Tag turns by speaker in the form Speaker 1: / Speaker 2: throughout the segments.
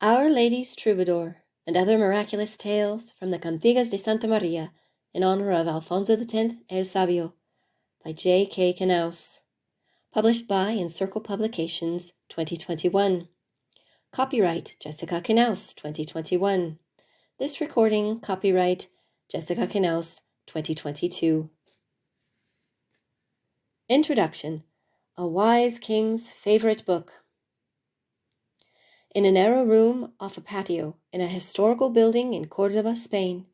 Speaker 1: Our Lady's Troubadour and Other Miraculous Tales from the Cantigas de Santa Maria in honor of Alfonso X el Sabio by J.K. Knauss. Published by Encircle Publications, 2021. Copyright Jessica Knauss, 2021. This recording, copyright Jessica Knauss, 2022. Introduction. A Wise King's Favorite Book. In a narrow room off a patio in a historical building in Córdoba, Spain,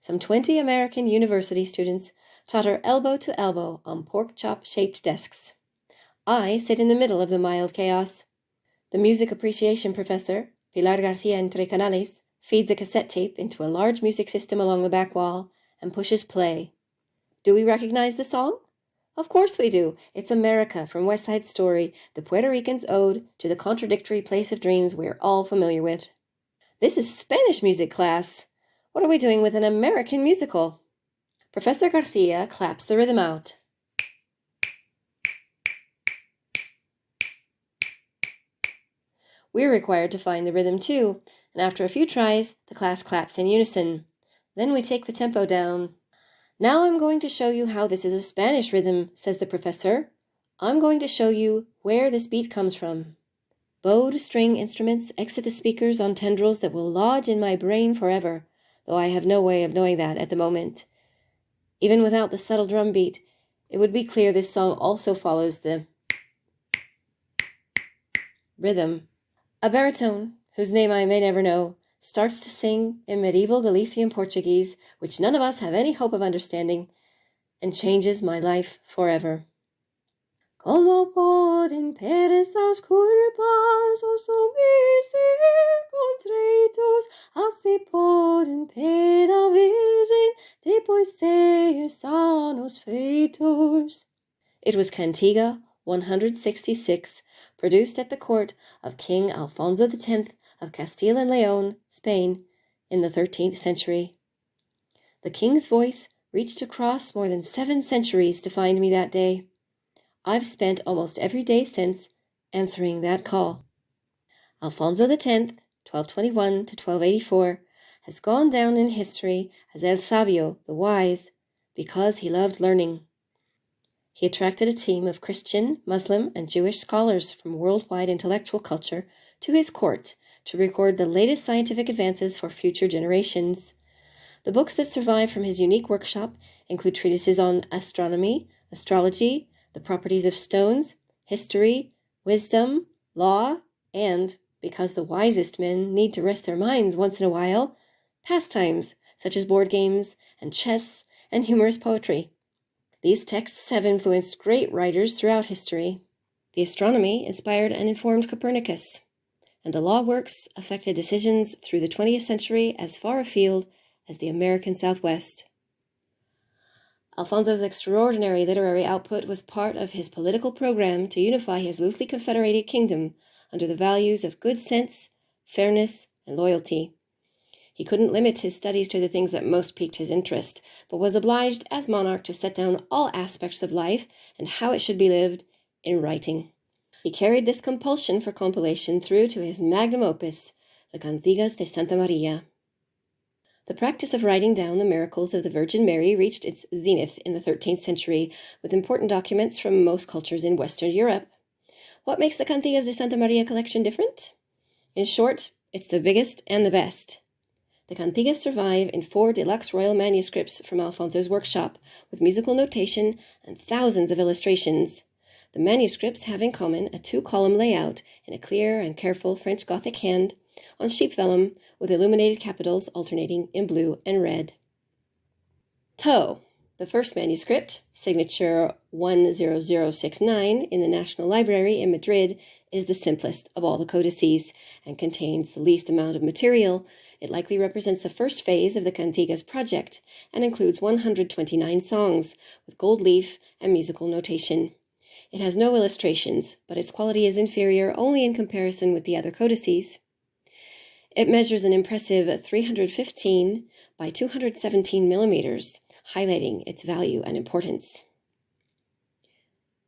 Speaker 1: some 20 American university students totter elbow to elbow on pork-chop-shaped desks. I sit in the middle of the mild chaos. The music appreciation professor, Pilar García Entre Canales, feeds a cassette tape into a large music system along the back wall and pushes play. Do we recognize the song? Of course we do. It's America from West Side Story, the Puerto Ricans' ode to the contradictory place of dreams we're all familiar with. This is Spanish music class. What are we doing with an American musical? Professor Garcia claps the rhythm out. We're required to find the rhythm too, and after a few tries, the class claps in unison. Then we take the tempo down. Now I'm going to show you how this is a Spanish rhythm, says the professor. I'm going to show you where this beat comes from. Bowed string instruments exit the speakers on tendrils that will lodge in my brain forever, though I have no way of knowing that at the moment. Even without the subtle drum beat, it would be clear this song also follows the rhythm. A baritone, whose name I may never know, starts to sing in medieval Galician Portuguese, which none of us have any hope of understanding, and changes my life forever. Como poden peresas culpas os homens contreitos, assim podem pena virgem depois ser sanos feitos. It was Cantiga 166, produced at the court of King Alfonso X of Castile and Leon, Spain, in the 13th century. The king's voice reached across more than 7 centuries to find me that day. I've spent almost every day since answering that call. Alfonso X, 1221 to 1284, has gone down in history as El Sabio, the wise, because he loved learning. He attracted a team of Christian, Muslim, and Jewish scholars from worldwide intellectual culture to his court to record the latest scientific advances for future generations. The books that survive from his unique workshop include treatises on astronomy, astrology, the properties of stones, history, wisdom, law, and, because the wisest men need to rest their minds once in a while, pastimes such as board games and chess and humorous poetry. These texts have influenced great writers throughout history. The astronomy inspired and informed Copernicus, and the law works affected decisions through the 20th century as far afield as the American Southwest. Alfonso's extraordinary literary output was part of his political program to unify his loosely confederated kingdom under the values of good sense, fairness, and loyalty. He couldn't limit his studies to the things that most piqued his interest, but was obliged as monarch to set down all aspects of life and how it should be lived in writing. He carried this compulsion for compilation through to his magnum opus, the Cantigas de Santa Maria. The practice of writing down the miracles of the Virgin Mary reached its zenith in the 13th century, with important documents from most cultures in Western Europe. What makes the Cantigas de Santa Maria collection different? In short, it's the biggest and the best. The Cantigas survive in 4 deluxe royal manuscripts from Alfonso's workshop, with musical notation and thousands of illustrations. The manuscripts have in common a 2-column layout in a clear and careful French Gothic hand on sheep vellum with illuminated capitals alternating in blue and red. Toe, the first manuscript, signature 10069 in the National Library in Madrid, is the simplest of all the codices and contains the least amount of material. It likely represents the first phase of the Cantigas project and includes 129 songs with gold leaf and musical notation. It has no illustrations, but its quality is inferior only in comparison with the other codices. It measures an impressive 315 by 217 millimeters, highlighting its value and importance.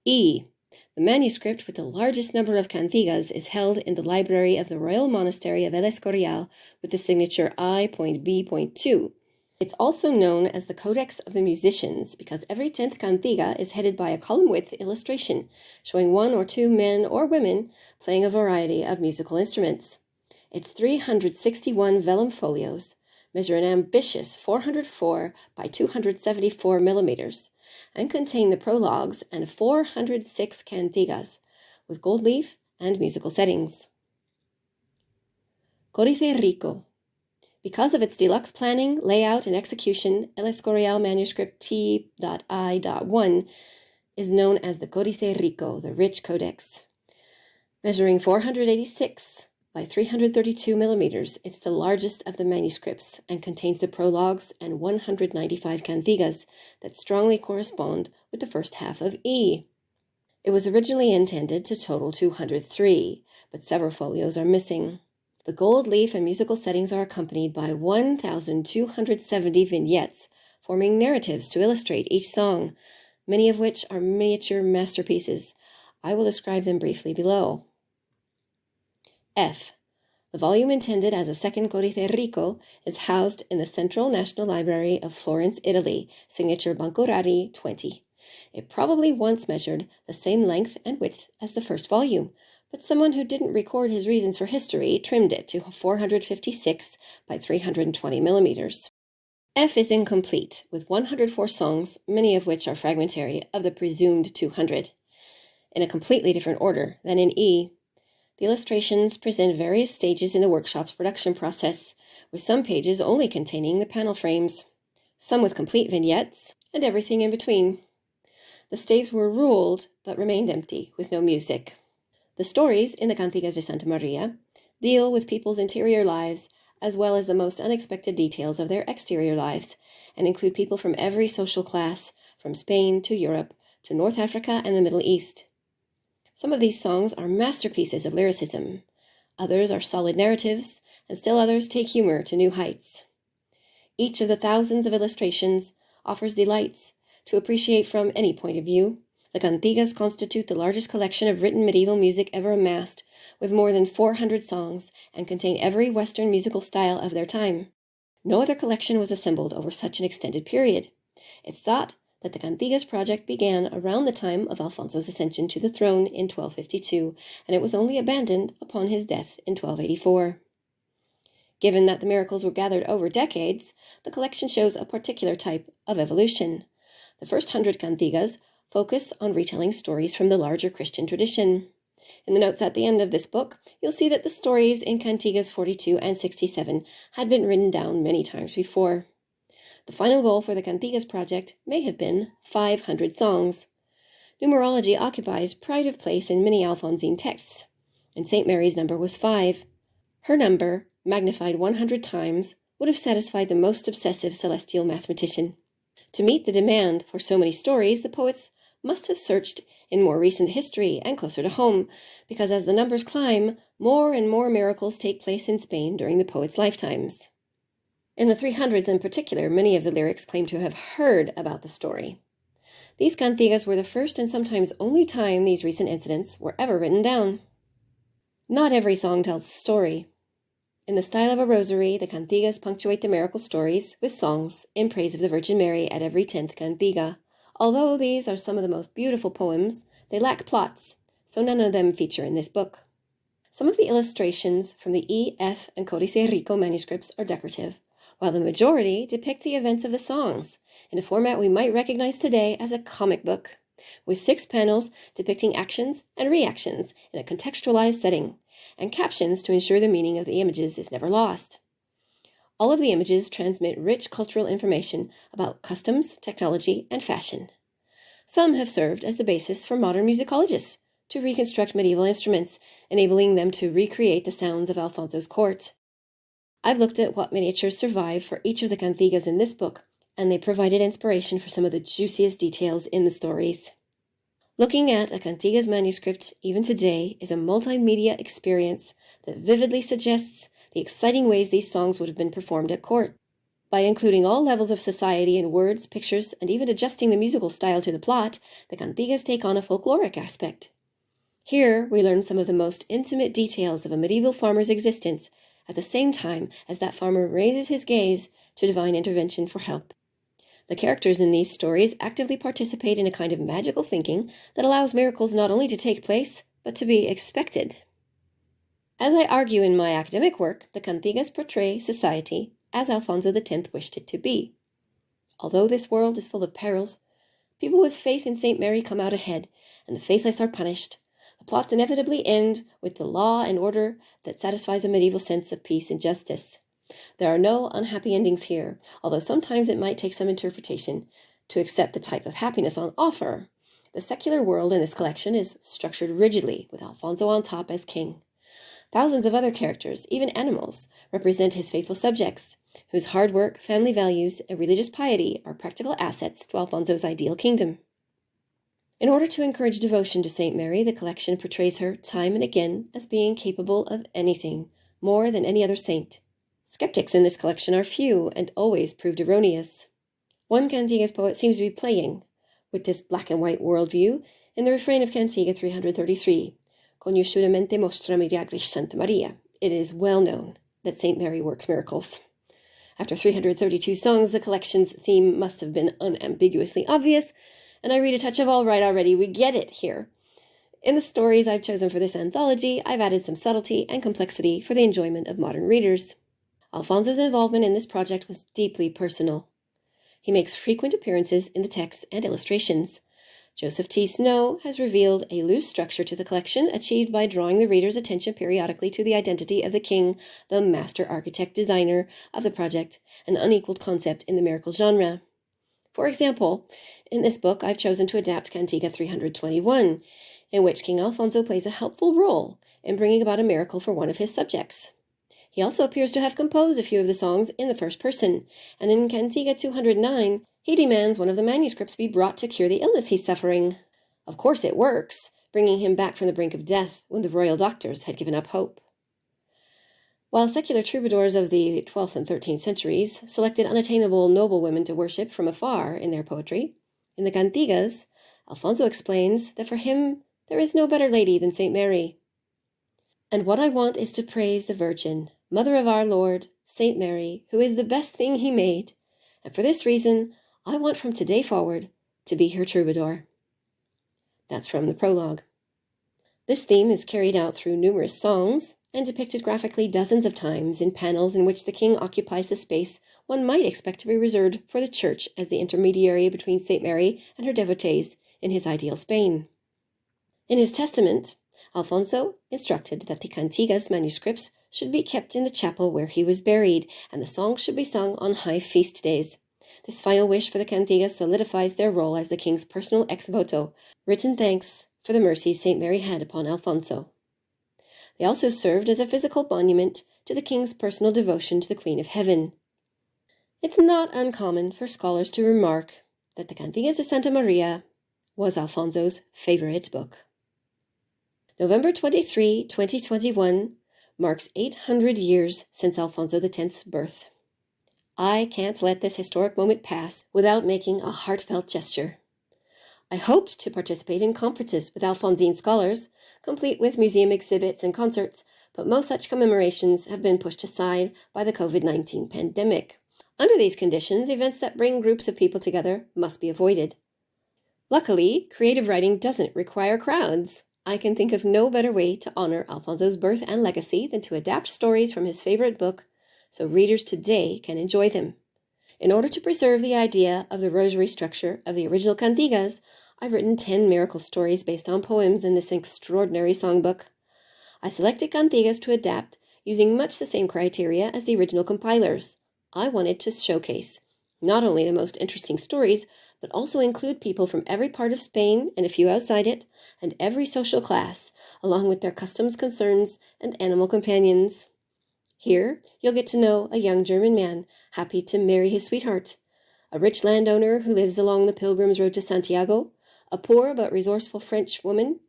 Speaker 1: E. The The manuscript with the largest number of cantigas is held in the library of the Royal Monastery of El Escorial with the signature I.B.2. It's also known as the Codex of the Musicians because every 10th cantiga is headed by a column-width illustration showing one or two men or women playing a variety of musical instruments. Its 361 vellum folios measure an ambitious 404 by 274 millimeters and contain the prologues and 406 cantigas with gold leaf and musical settings. Códice Rico. Because of its deluxe planning, layout, and execution, El Escorial manuscript T.I.1 is known as the Códice Rico, the Rich Codex. Measuring 486 by 332 millimeters, it's the largest of the manuscripts and contains the prologues and 195 cantigas that strongly correspond with the first half of E. It was originally intended to total 203, but several folios are missing. The gold leaf and musical settings are accompanied by 1,270 vignettes, forming narratives to illustrate each song, many of which are miniature masterpieces. I will describe them briefly below. F. The volume intended as a second Códice Rico is housed in the Central National Library of Florence, Italy, signature Bancorari 20. It probably once measured the same length and width as the first volume, but someone who didn't record his reasons for history trimmed it to 456 by 320 millimeters. F is incomplete, with 104 songs, many of which are fragmentary, of the presumed 200, in a completely different order than in E. The illustrations present various stages in the workshop's production process, with some pages only containing the panel frames, some with complete vignettes, and everything in between. The staves were ruled, but remained empty, with no music. The stories in the Cantigas de Santa Maria deal with people's interior lives as well as the most unexpected details of their exterior lives, and include people from every social class, from Spain to Europe to North Africa and the Middle East. Some of these songs are masterpieces of lyricism, others are solid narratives, and still others take humor to new heights. Each of the thousands of illustrations offers delights to appreciate from any point of view. The cantigas constitute the largest collection of written medieval music ever amassed, with more than 400 songs, and contain every Western musical style of their time. No other collection was assembled over such an extended period. It's thought that the Cantigas project began around the time of Alfonso's ascension to the throne in 1252, and it was only abandoned upon his death in 1284. Given that the miracles were gathered over decades, the collection shows a particular type of evolution. The first 100 cantigas focus on retelling stories from the larger Christian tradition. In the notes at the end of this book, you'll see that the stories in Cantigas 42 and 67 had been written down many times before. The final goal for the Cantigas project may have been 500 songs. Numerology occupies pride of place in many Alphonsine texts, and St. Mary's number was 5. Her number, magnified 100 times, would have satisfied the most obsessive celestial mathematician. To meet the demand for so many stories, the poets must have searched in more recent history and closer to home, because as the numbers climb, more and more miracles take place in Spain during the poets' lifetimes. In the 300s in particular, many of the lyrics claim to have heard about the story. These cantigas were the first and sometimes only time these recent incidents were ever written down. Not every song tells a story. In the style of a rosary, the cantigas punctuate the miracle stories with songs in praise of the Virgin Mary at every 10th cantiga. Although these are some of the most beautiful poems, they lack plots, so none of them feature in this book. Some of the illustrations from the E, F, and Códice Rico manuscripts are decorative, while the majority depict the events of the songs, in a format we might recognize today as a comic book, with 6 panels depicting actions and reactions in a contextualized setting, and captions to ensure the meaning of the images is never lost. All of the images transmit rich cultural information about customs, technology, and fashion. Some have served as the basis for modern musicologists to reconstruct medieval instruments, enabling them to recreate the sounds of Alfonso's court. I've looked at what miniatures survive for each of the cantigas in this book, and they provided inspiration for some of the juiciest details in the stories. Looking at a cantigas manuscript, even today, is a multimedia experience that vividly suggests the exciting ways these songs would have been performed at court. By including all levels of society in words, pictures, and even adjusting the musical style to the plot, the cantigas take on a folkloric aspect. Here, we learn some of the most intimate details of a medieval farmer's existence at the same time as that farmer raises his gaze to divine intervention for help. The characters in these stories actively participate in a kind of magical thinking that allows miracles not only to take place, but to be expected. As I argue in my academic work, the Cantigas portray society as Alfonso X wished it to be. Although this world is full of perils, people with faith in St. Mary come out ahead, and the faithless are punished. The plots inevitably end with the law and order that satisfies a medieval sense of peace and justice. There are no unhappy endings here, although sometimes it might take some interpretation to accept the type of happiness on offer. The secular world in this collection is structured rigidly, with Alfonso on top as king. Thousands of other characters, even animals, represent his faithful subjects, whose hard work, family values, and religious piety are practical assets to Alfonso's ideal kingdom. In order to encourage devotion to St. Mary, the collection portrays her time and again as being capable of anything, more than any other saint. Skeptics in this collection are few and always proved erroneous. One Cantigas poet seems to be playing with this black and white worldview in the refrain of Cantiga 333, Conosciutamente mostra miraclis Santa Maria. It is well known that St. Mary works miracles. After 332 songs, the collection's theme must have been unambiguously obvious, and I read a touch of all right already. We get it here. In the stories I've chosen for this anthology, I've added some subtlety and complexity for the enjoyment of modern readers. Alfonso's involvement in this project was deeply personal. He makes frequent appearances in the text and illustrations. Joseph T. Snow has revealed a loose structure to the collection, achieved by drawing the reader's attention periodically to the identity of the king, the master architect-designer of the project, an unequaled concept in the miracle genre. For example, in this book I've chosen to adapt Cantiga 321, in which King Alfonso plays a helpful role in bringing about a miracle for one of his subjects. He also appears to have composed a few of the songs in the first person, and in Cantiga 209, he demands one of the manuscripts be brought to cure the illness he's suffering. Of course it works, bringing him back from the brink of death when the royal doctors had given up hope. While secular troubadours of the 12th and 13th centuries selected unattainable noblewomen to worship from afar in their poetry, in the Cantigas, Alfonso explains that for him there is no better lady than St. Mary. And what I want is to praise the Virgin, Mother of our Lord, St. Mary, who is the best thing he made, and for this reason I want from today forward to be her troubadour. That's from the prologue. This theme is carried out through numerous songs and depicted graphically dozens of times in panels in which the king occupies the space one might expect to be reserved for the church as the intermediary between St. Mary and her devotees in his ideal Spain. In his testament, Alfonso instructed that the Cantigas manuscripts should be kept in the chapel where he was buried, and the songs should be sung on high feast days. This final wish for the Cantigas solidifies their role as the king's personal ex voto, written thanks for the mercies St. Mary had upon Alfonso. They also served as a physical monument to the king's personal devotion to the Queen of Heaven. It's not uncommon for scholars to remark that the Cantigas de Santa Maria was Alfonso's favorite book. November 23, 2021 marks 800 years since Alfonso X's birth. I can't let this historic moment pass without making a heartfelt gesture. I hoped to participate in conferences with Alphonsine scholars, complete with museum exhibits and concerts, but most such commemorations have been pushed aside by the COVID-19 pandemic. Under these conditions, events that bring groups of people together must be avoided. Luckily, creative writing doesn't require crowds. I can think of no better way to honor Alfonso's birth and legacy than to adapt stories from his favorite book so readers today can enjoy them. In order to preserve the idea of the rosary structure of the original Cantigas, I've written 10 miracle stories based on poems in this extraordinary songbook. I selected Cantigas to adapt using much the same criteria as the original compilers. I wanted to showcase not only the most interesting stories, but also include people from every part of Spain and a few outside it, and every social class, along with their customs, concerns, and animal companions. Here, you'll get to know a young German man happy to marry his sweetheart, a rich landowner who lives along the Pilgrim's Road to Santiago, a poor but resourceful French woman,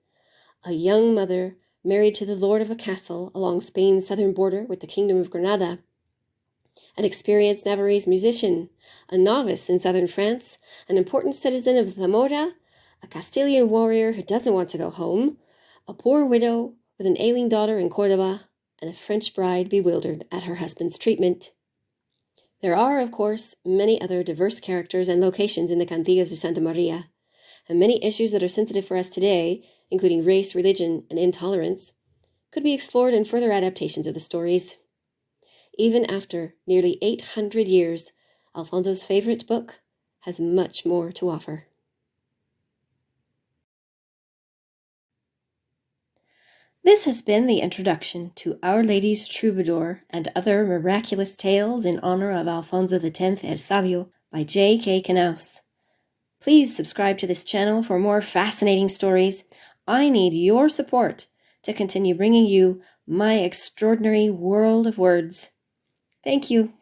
Speaker 1: a young mother married to the lord of a castle along Spain's southern border with the Kingdom of Granada, an experienced Navarrese musician, a novice in southern France, an important citizen of Zamora, a Castilian warrior who doesn't want to go home, a poor widow with an ailing daughter in Córdoba, and a French bride bewildered at her husband's treatment. There are, of course, many other diverse characters and locations in the Cantigas de Santa Maria, and many issues that are sensitive for us today, including race, religion, and intolerance, could be explored in further adaptations of the stories. Even after nearly 800 years, Alfonso's favorite book has much more to offer. This has been the introduction to Our Lady's Troubadour and Other Miraculous Tales in honor of Alfonso X el Sabio by J.K. Knauss. Please subscribe to this channel for more fascinating stories. I need your support to continue bringing you my extraordinary world of words. Thank you.